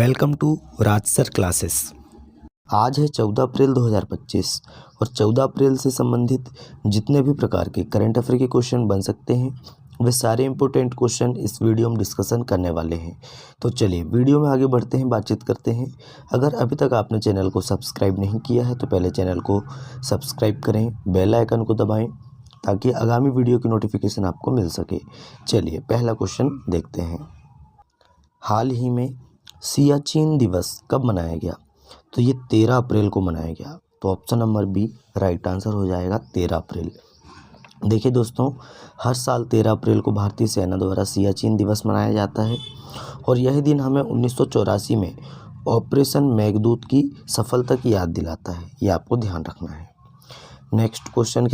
Welcome to Rajsar classes. आज है 14 अप्रैल 2025 और 14 अप्रैल से संबंधित जितने भी प्रकार के करंट अफेयर के क्वेश्चन बन सकते हैं वे सारे इंपॉर्टेंट क्वेश्चन इस वीडियो में डिस्कशन करने वाले हैं। तो चलिए वीडियो में आगे बढ़ते हैं, बातचीत करते हैं। अगर अभी तक आपने चैनल को सब्सक्राइब नहीं किया है तो पहले चैनल को सब्सक्राइब करें, बेल आइकन को दबाएँ ताकि आगामी वीडियो की नोटिफिकेशन आपको मिल सके। चलिए पहला क्वेश्चन देखते हैं। हाल ही में सियाचिन दिवस कब मनाया गया? तो ये 13 अप्रैल को मनाया गया। तो option number B right answer हो जाएगा 13 अप्रैल। देखिए दोस्तों, हर साल 13 अप्रैल को भारतीय सेना द्वारा सियाचिन दिवस मनाया जाता है और यह दिन हमें 1984 में ऑपरेशन मेघदूत की सफलता की याद दिलाता है। ये आपको ध्यान रखना है। नेक्स्ट क्वेश्चन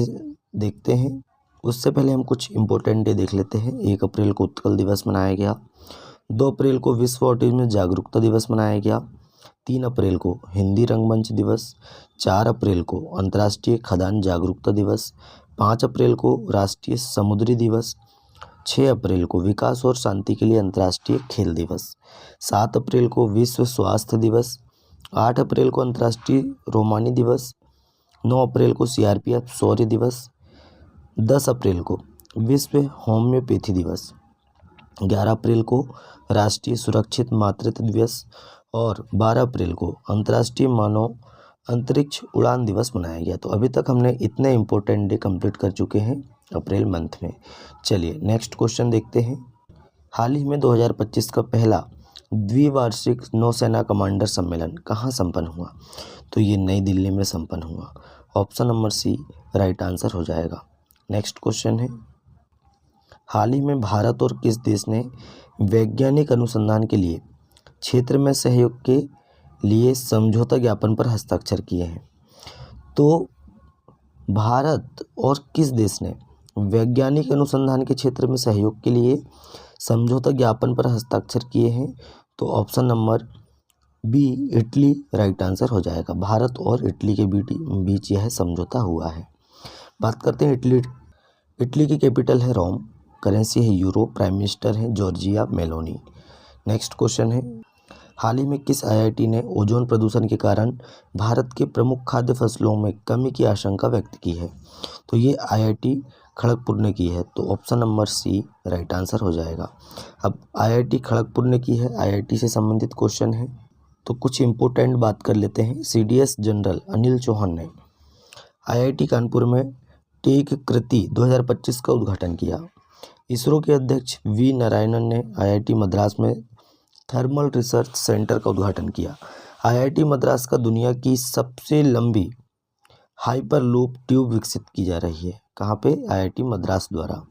देखते हैं। उससे पहले हम कुछ इंपॉर्टेंट डे देख लेते हैं। 1 अप्रैल को उत्कल दिवस मनाया गया। 2 अप्रैल को विश्व ऑटिज्म जागरूकता दिवस मनाया गया। 3 अप्रैल को हिंदी रंगमंच दिवस। 4 अप्रैल को अंतर्राष्ट्रीय खदान जागरूकता दिवस। 5 अप्रैल को राष्ट्रीय समुद्री दिवस। 6 अप्रैल को विकास और शांति के लिए अंतर्राष्ट्रीय खेल दिवस। 7 अप्रैल को विश्व स्वास्थ्य दिवस। 8 अप्रैल को अंतर्राष्ट्रीय रोमानी दिवस। 9 अप्रैल को CRPF शौर्य दिवस। 10 अप्रैल को विश्व होम्योपैथी दिवस। 11 अप्रैल को राष्ट्रीय सुरक्षित मातृत्व दिवस और 12 अप्रैल को अंतर्राष्ट्रीय मानव अंतरिक्ष उड़ान दिवस मनाया गया। तो अभी तक हमने इतने इम्पोर्टेंट डे कंप्लीट कर चुके हैं अप्रैल मंथ में। चलिए नेक्स्ट क्वेश्चन देखते हैं। हाल ही में 2025 का पहला द्विवार्षिक नौसेना कमांडर सम्मेलन कहाँ संपन्न हुआ? तो ये नई दिल्ली में संपन्न हुआ। Option number C right answer हो जाएगा। नेक्स्ट क्वेश्चन है। हाल ही में भारत और किस देश ने वैज्ञानिक अनुसंधान के लिए क्षेत्र में सहयोग के लिए समझौता ज्ञापन पर हस्ताक्षर किए हैं? तो भारत और किस देश ने वैज्ञानिक अनुसंधान के क्षेत्र में सहयोग के लिए समझौता ज्ञापन पर हस्ताक्षर किए हैं? तो option number B Italy right answer हो जाएगा। भारत और इटली के बीच यह समझौता हुआ है। बात करते हैं इटली की कैपिटल है रोम, करेंसी है यूरो, प्राइम मिनिस्टर है जॉर्जिया मेलोनी। नेक्स्ट क्वेश्चन है। हाल ही में किस IIT ने ओजोन प्रदूषण के कारण भारत के प्रमुख खाद्य फसलों में कमी की आशंका व्यक्त की है? तो ये IIT खड़गपुर ने की है। तो option number C right answer हो जाएगा। अब IIT खड़गपुर ने की है, IIT से संबंधित क्वेश्चन है तो कुछ इंपॉर्टेंट बात कर लेते हैं। CDS जनरल अनिल चौहान ने IIT कानपुर में टेक कृति 2025 का उद्घाटन किया। इसरो के अध्यक्ष V नारायणन ने IIT मद्रास में थर्मल रिसर्च सेंटर का उद्घाटन किया। IIT मद्रास का दुनिया की सबसे लंबी हाइपरलूप ट्यूब विकसित की जा रही है। कहाँ पे? IIT मद्रास द्वारा।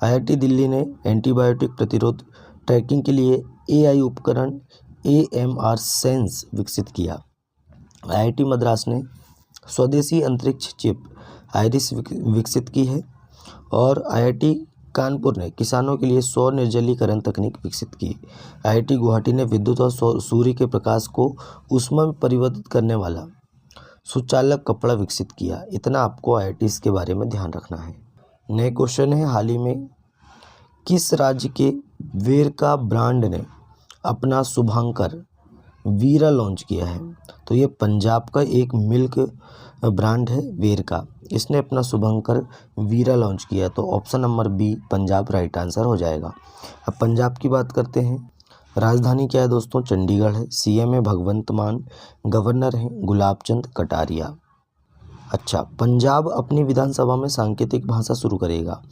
IIT दिल्ली ने एंटीबायोटिक प्रतिरोध ट्रैकिंग के लिए AI उपकरण AMR सेंस विकसित किया। IIT मद्रास ने स्वदेशी अंतरिक्ष चिप आइरिस विकसित की है और IIT कानपुर ने किसानों के लिए सौर निर्जलीकरण तकनीक विकसित की। IIT गुवाहाटी ने विद्युत और सूर्य के प्रकाश को ऊष्मा में परिवर्तित करने वाला सुचालक कपड़ा विकसित किया। इतना आपको IITs के बारे में ध्यान रखना है। नए क्वेश्चन है। हाल ही में किस राज्य के वेरका ब्रांड ने अपना शुभंकर वीरा लॉन्च किया है? तो ये पंजाब का एक मिल्क ब्रांड है वेरका, इसने अपना शुभंकर वीरा लॉन्च किया। तो option number B Punjab right answer हो जाएगा। अब पंजाब की बात करते हैं। राजधानी क्या है दोस्तों? चंडीगढ़ है। CM है भगवंत मान, गवर्नर हैं गुलाब चंद कटारिया। अच्छा, पंजाब अपनी विधानसभा में सांकेतिक भाषा शुरू करेगा।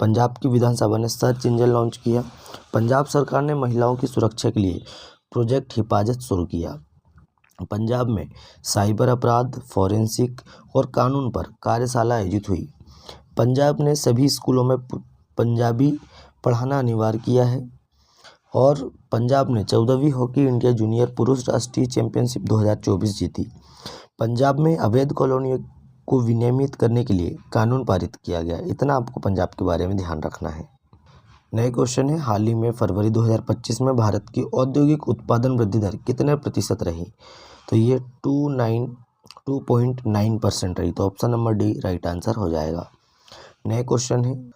पंजाब की विधानसभा ने सर्च इंजन लॉन्च किया। पंजाब सरकार ने महिलाओं की सुरक्षा के लिए प्रोजेक्ट हिफाजत शुरू किया। पंजाब में साइबर अपराध, फॉरेंसिक और कानून पर कार्यशाला आयोजित हुई। पंजाब ने सभी स्कूलों में पंजाबी पढ़ाना अनिवार्य किया है और पंजाब ने 14वीं हॉकी इंडिया जूनियर पुरुष राष्ट्रीय चैंपियनशिप 2024 जीती। पंजाब में अवैध कॉलोनियों को विनियमित करने के लिए कानून पारित किया गया। इतना आपको पंजाब के बारे में ध्यान रखना है। नए क्वेश्चन है। हाल ही में फरवरी 2025 में भारत की औद्योगिक उत्पादन वृद्धि दर कितने प्रतिशत रही? तो ये 2.9% रही। तो option number D right answer हो जाएगा। नए क्वेश्चन है।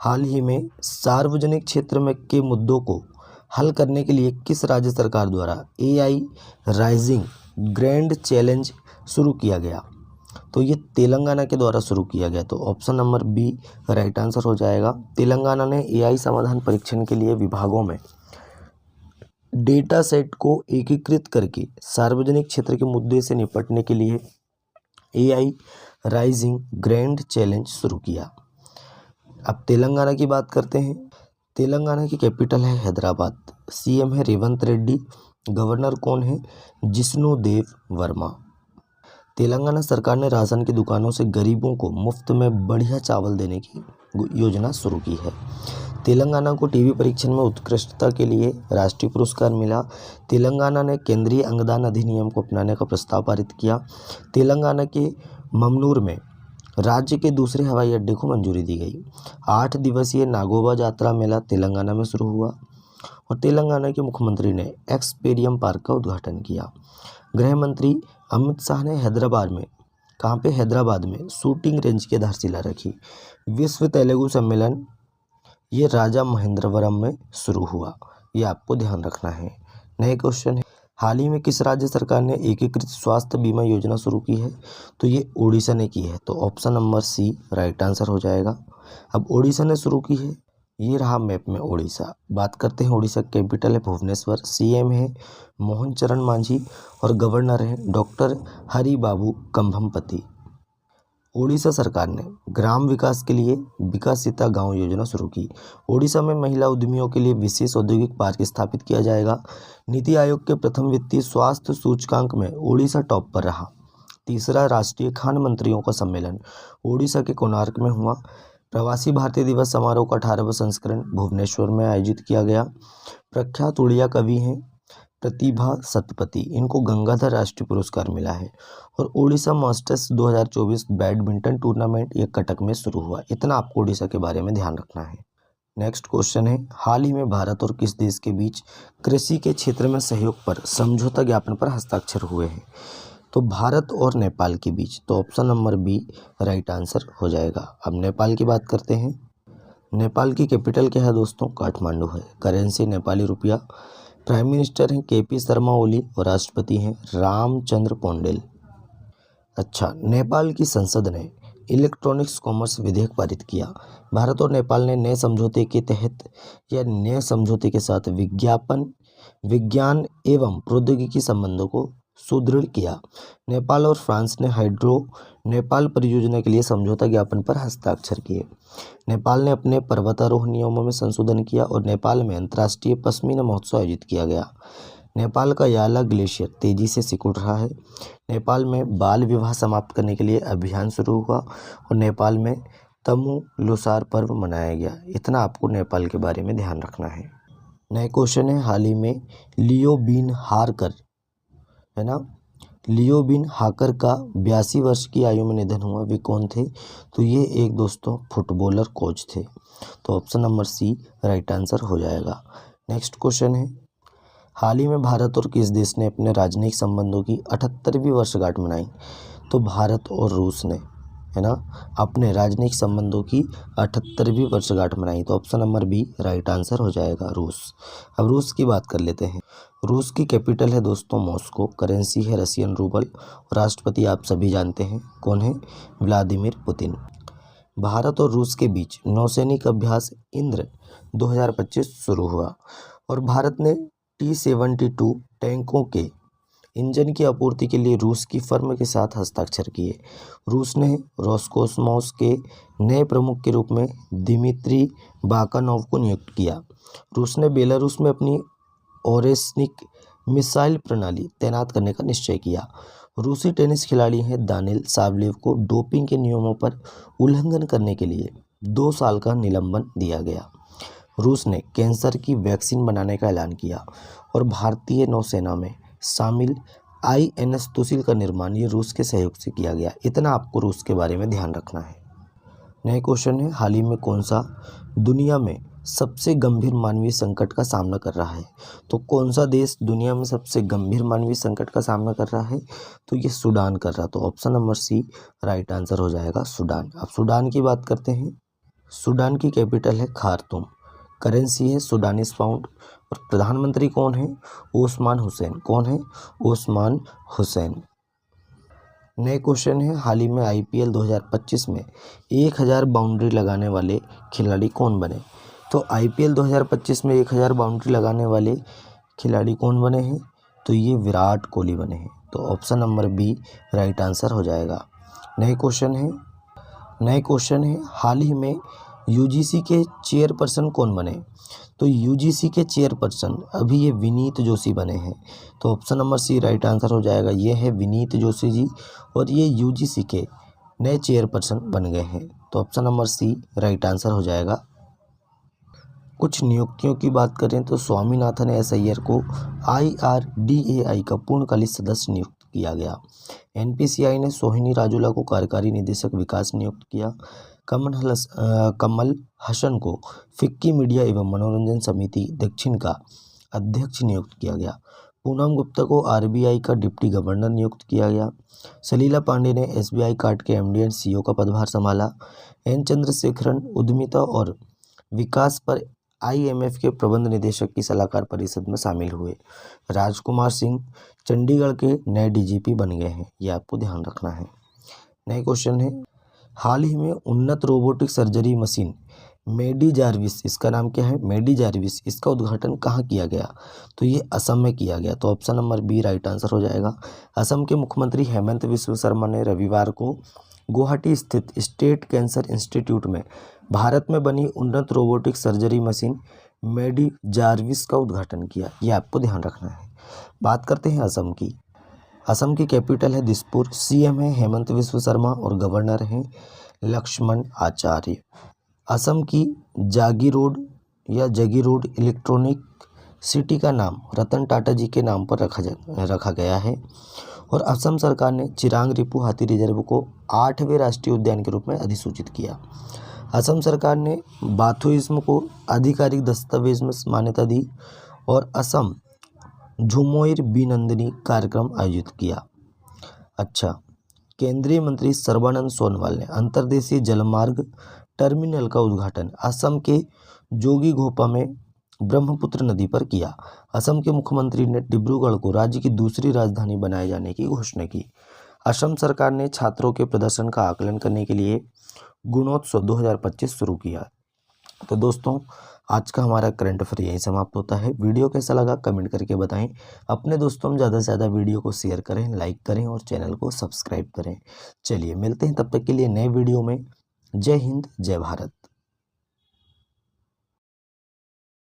हाल ही में सार्वजनिक क्षेत्र में के मुद्दों को हल करने के लिए किस राज्य सरकार द्वारा AI राइजिंग ग्रैंड चैलेंज शुरू किया गया? तो ये तेलंगाना के द्वारा शुरू किया गया। तो option number B right answer हो जाएगा। तेलंगाना ने AI समाधान परीक्षण के लिए विभागों में डेटा सेट को एकीकृत करके सार्वजनिक क्षेत्र के मुद्दे से निपटने के लिए AI राइजिंग ग्रैंड चैलेंज शुरू किया। अब तेलंगाना की बात करते हैं। तेलंगाना की कैपिटल है हैदराबाद। CM है रेवंत रेड्डी। गवर्नर कौन है? जिष्णु देव वर्मा। तेलंगाना सरकार ने राशन की दुकानों से गरीबों को मुफ्त में बढ़िया चावल देने की योजना शुरू की है। तेलंगाना को टीबी परीक्षण में उत्कृष्टता के लिए राष्ट्रीय पुरस्कार मिला। तेलंगाना ने केंद्रीय अंगदान अधिनियम को अपनाने का प्रस्ताव पारित किया। तेलंगाना के ममनूर में राज्य के दूसरे हवाई अड्डे को मंजूरी दी गई। 8 दिवसीय नागोबा यात्रा मेला तेलंगाना में शुरू हुआ। और तेलंगाना के मुख्यमंत्री ने एक्सपेरियम पार्क का उद्घाटन किया। गृह मंत्री अमित शाह ने हैदराबाद में कहाँ पे? हैदराबाद में शूटिंग रेंज की आधारशिला रखी। विश्व तेलुगु सम्मेलन ये राजा महेंद्रवरम में शुरू हुआ। ये आपको ध्यान रखना है। नए क्वेश्चन है, हाल ही में किस राज्य सरकार ने एकीकृत स्वास्थ्य बीमा योजना शुरू की है? तो ये ओडिशा ने की है। तो option number C right answer हो जाएगा। अब ओडिशा ने शुरू की है। ये रहा मैप में ओडिशा। बात करते हैं ओडिशा कैपिटल है भुवनेश्वर। CM है मोहन चरण मांझी और गवर्नर है डॉक्टर हरि बाबू कंभमपति। ओडिशा सरकार ने ग्राम विकास के लिए विकसिता गांव योजना शुरू की। ओडिशा में महिला उद्यमियों के लिए विशेष औद्योगिक पार्क स्थापित किया जाएगा। नीति आयोग के प्रथम वित्तीय स्वास्थ्य सूचकांक में ओडिशा टॉप पर रहा। तीसरा राष्ट्रीय खान मंत्रियों का सम्मेलन ओडिशा के कोणार्क में हुआ। प्रवासी भारतीय दिवस समारोह का 18वां संस्करण भुवनेश्वर में आयोजित किया गया। प्रख्यात उड़िया कवि हैं प्रतिभा सतपथी, इनको गंगाधर राष्ट्रीय पुरस्कार मिला है। और ओडिशा मास्टर्स 2024 बैडमिंटन टूर्नामेंट ये कटक में शुरू हुआ। इतना आपको ओडिशा के बारे में ध्यान रखना है। नेक्स्ट क्वेश्चन है, हाल ही में भारत और किस देश के बीच कृषि के क्षेत्र में सहयोग पर समझौता ज्ञापन पर हस्ताक्षर हुए हैं? तो भारत और नेपाल के बीच। तो option number B right answer हो जाएगा। अब नेपाल की बात करते हैं। नेपाल की कैपिटल क्या है दोस्तों? काठमांडू है। करेंसी नेपाली रुपया। प्राइम मिनिस्टर हैं KP शर्मा ओली और राष्ट्रपति हैं रामचंद्र पौंडेल। अच्छा, नेपाल की संसद ने इलेक्ट्रॉनिक्स कॉमर्स विधेयक पारित किया। भारत और नेपाल ने नए समझौते के तहत या नए समझौते के साथ विज्ञान एवं प्रौद्योगिकी संबंधों को सुदृढ़ किया। नेपाल और फ्रांस ने हाइड्रो नेपाल परियोजना के लिए समझौता ज्ञापन पर हस्ताक्षर किए। नेपाल ने अपने पर्वतारोहण नियमों में संशोधन किया और नेपाल में अंतर्राष्ट्रीय पश्मीना महोत्सव आयोजित किया गया। नेपाल का याला ग्लेशियर तेजी से सिकुड़ रहा है। नेपाल में बाल विवाह समाप्त करने के लिए अभियान शुरू हुआ और नेपाल में तमु लोसार पर्व मनाया गया। इतना आपको नेपाल के बारे में ध्यान रखना है। नए क्वेश्चन है, हाल ही में लियो बिन हारकर है ना, लियो बिन हाकर का 82 वर्ष की आयु में निधन हुआ। वे कौन थे? तो ये एक दोस्तों फुटबॉलर कोच थे। तो option number C right answer हो जाएगा। नेक्स्ट क्वेश्चन है, हाल ही में भारत और किस देश ने अपने राजनयिक संबंधों की 78वीं वर्षगांठ मनाई? तो भारत और रूस ने है ना अपने राजनयिक संबंधों की 78वीं वर्षगांठ मनाई। तो option number B right answer हो जाएगा रूस। अब रूस की बात कर लेते हैं। रूस की कैपिटल है दोस्तों मॉस्को। करेंसी है रशियन रूबल। राष्ट्रपति आप सभी जानते हैं कौन है? Vladimir Putin. भारत और रूस के बीच नौसैनिक अभ्यास इंद्र 2025 शुरू हुआ और भारत ने T-72 टैंकों के इंजन की आपूर्ति के लिए रूस की फर्म के साथ हस्ताक्षर किए। रूस ने रोसकोसमोस के नए प्रमुख के रूप में दिमित्री बाकानोव को नियुक्त किया। रूस ने बेलारूस में अपनी ओरेस्निक मिसाइल प्रणाली तैनात करने का निश्चय किया। रूसी टेनिस खिलाड़ी हैं दानिल सावलेव को डोपिंग के नियमों पर उल्लंघन करने के लिए 2 साल का निलंबन दिया गया। रूस ने कैंसर की वैक्सीन बनाने का ऐलान किया और भारतीय नौसेना में शामिल INS तुसिल का निर्माण ये रूस के सहयोग से किया गया। इतना आपको रूस के बारे में ध्यान रखना है। नए क्वेश्चन है, हाल ही में कौन सा दुनिया में सबसे गंभीर मानवीय संकट का सामना कर रहा है? तो कौन सा देश दुनिया में सबसे गंभीर मानवीय संकट का सामना कर रहा है? तो ये सूडान कर रहा। तो option number C right answer हो जाएगा सूडान। अब सूडान की बात करते हैं। सूडान की कैपिटल है खार्तूम। करेंसी है सूडानीज पाउंड। और प्रधानमंत्री कौन है? ओस्मान हुसैन। कौन है? ओस्मान हुसैन। नए क्वेश्चन है, हाल ही में IPL 2025 में 1000 बाउंड्री लगाने वाले खिलाड़ी कौन बने? तो IPL 2025 में 1000 बाउंड्री लगाने वाले खिलाड़ी कौन बने हैं? तो ये विराट कोहली बने हैं। तो option number B right answer हो जाएगा। नए क्वेश्चन है, हाल ही में UGC के चेयरपर्सन कौन बने? तो UGC के चेयरपर्सन अभी ये विनीत जोशी बने हैं। तो option number C right answer हो जाएगा। ये है विनीत जोशी जी और ये UGC के नए चेयरपर्सन बन गए हैं। तो option number C right answer हो जाएगा। कुछ नियुक्तियों की बात करें तो स्वामीनाथन एस अय्यर को IRDAI का पूर्णकालिक सदस्य नियुक्त किया गया। NPCI ने सोहिनी राजूला को कार्यकारी निदेशक विकास नियुक्त किया। कमल हसन को फिक्की मीडिया एवं मनोरंजन समिति दक्षिण का अध्यक्ष नियुक्त किया गया। पूनम गुप्ता को RBI का डिप्टी गवर्नर नियुक्त किया गया। सलीला पांडे ने SBI कार्ड के MD एंड CEO का पदभार संभाला। N चंद्रशेखरन उद्यमिता और विकास पर IMF के प्रबंध निदेशक की सलाहकार परिषद में शामिल हुए। राजकुमार सिंह चंडीगढ़ के नए DGP बन गए हैं, ये आपको ध्यान रखना है। नए क्वेश्चन है, हाल ही में उन्नत रोबोटिक सर्जरी मशीन मेडी जार्विस, इसका नाम क्या है? मेडी जार्विस, इसका उद्घाटन कहाँ किया गया? तो ये असम में किया गया। तो option number B right answer हो जाएगा। असम के मुख्यमंत्री हेमंत बिस्वा शर्मा ने रविवार को गुवाहाटी स्थित स्टेट कैंसर इंस्टीट्यूट में भारत में बनी उन्नत रोबोटिक सर्जरी मशीन मेडी जार्विस का उद्घाटन किया। ये आपको ध्यान रखना है। बात करते हैं असम की। असम की कैपिटल है दिसपुर। CM है हेमंत बिस्वा शर्मा और गवर्नर हैं लक्ष्मण आचार्य। असम की जागीरोड इलेक्ट्रॉनिक सिटी का नाम रतन टाटा जी के नाम पर रखा गया है। और असम सरकार ने चिरांग रिपु हाथी रिजर्व को 8वें राष्ट्रीय उद्यान के रूप में अधिसूचित किया। असम सरकार ने बाथुइज्म को आधिकारिक दस्तावेज में मान्यता दी और असम झुमोइर बिनंदिनी कार्यक्रम आयोजित किया। अच्छा, केंद्रीय मंत्री सर्बानंद सोनोवाल ने अंतर्देशीय जलमार्ग टर्मिनल का उद्घाटन असम के जोगीघोपा में ब्रह्मपुत्र नदी पर किया। असम के मुख्यमंत्री ने डिब्रूगढ़ को राज्य की दूसरी राजधानी बनाए जाने की घोषणा की। असम सरकार ने छात्रों के प्रदर्शन का आकलन करने के लिए गुणोत्सव 2025 शुरू किया। तो दोस्तों, आज का हमारा करंट अफेयर यहीं समाप्त होता है। वीडियो कैसा लगा कमेंट करके बताएं। अपने दोस्तों में ज़्यादा से ज़्यादा वीडियो को शेयर करें, लाइक करें और चैनल को सब्सक्राइब करें। चलिए मिलते हैं तब तक के लिए नए वीडियो में। जय हिंद, जय भारत।